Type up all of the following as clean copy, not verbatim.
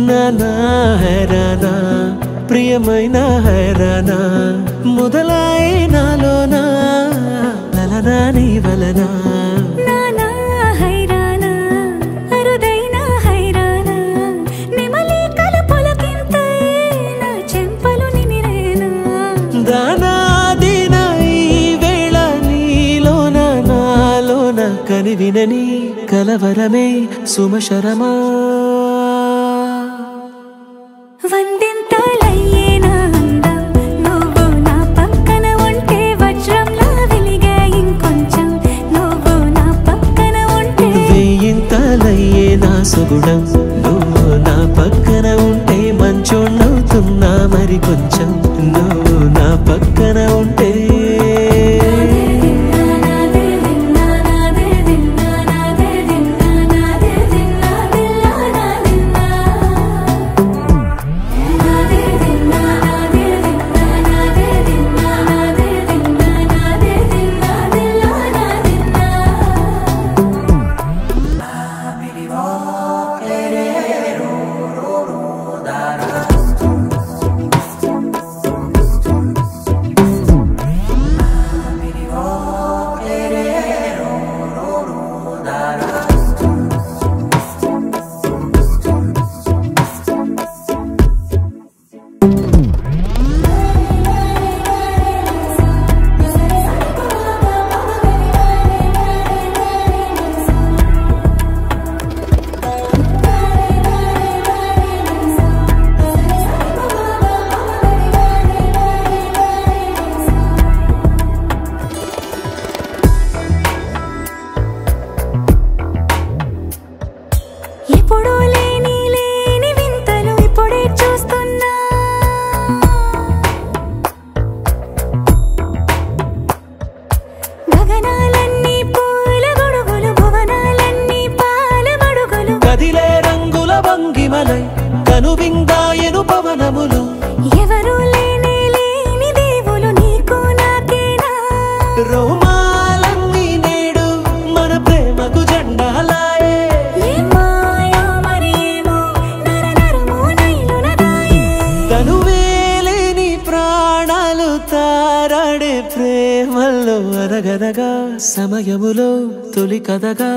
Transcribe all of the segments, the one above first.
నానా హైరానా ప్రియమైన హైరానా మొదలాయి నాలోనా లలనా నీ వలనా నానా హైరానా అరుదైన హైరానా నెమలి కలపులకింతై నా చెంపలు నిమిరేనా దానాదిన ఈ వేళ నీలోన నాలోన కనివినని కలవరమే సుమశరమా వందింతలయ్యేనా అందం నువ్వు నా పక్కన ఉంటే వజ్రంలా వెలిగే ఇంకొంచెం నువ్వు నా పక్కన ఉంటే వేయింతలయ్యేనా సుగుణం నువ్వు నా పక్కన ఉంటే మంచోణ్ణవుతున్నా మరి కొంచెం నువ్వు నా పక్కన ఉంటే ఎప్పుడూ లేని వింతలు ఇప్పుడే చూస్తున్నా గగనాలన్నీ పూల గొడుగులు భువనాలన్నీ పాల మడుగులు కదిలే రంగుల భంగిమలై కనువిందాయను పవనములు ఎవరూ లేని దేవులు నీకు నాకేనా రోమాలన్నీ నేడు మన ప్రేమకు జెండాలాయే తనువేలేని ప్రాణాలు తారాడే ప్రేమల్లో అనగనగా సమయములో తొలి కథగా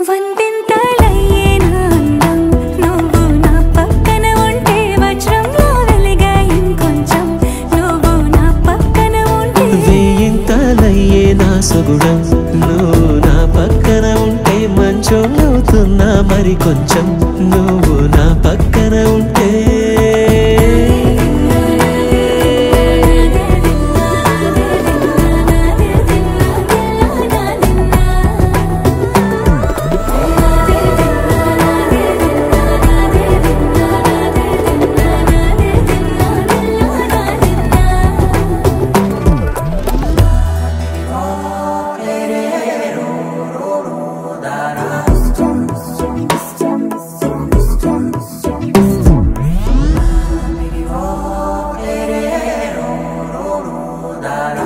వందింతలయ్యేనా అందం నువ్వు నా పక్కన ఉంటే వజ్రంలా వెలిగే ఇంకొంచెం నువ్వు నా పక్కన ఉంటే వేయింతలయ్యేనా సుగుణం నువ్వు నా పక్కన ఉంటే మంచోణ్ణవుతున్నా మరి కొంచెం నువ్వు నా పక్కన ఉంటే da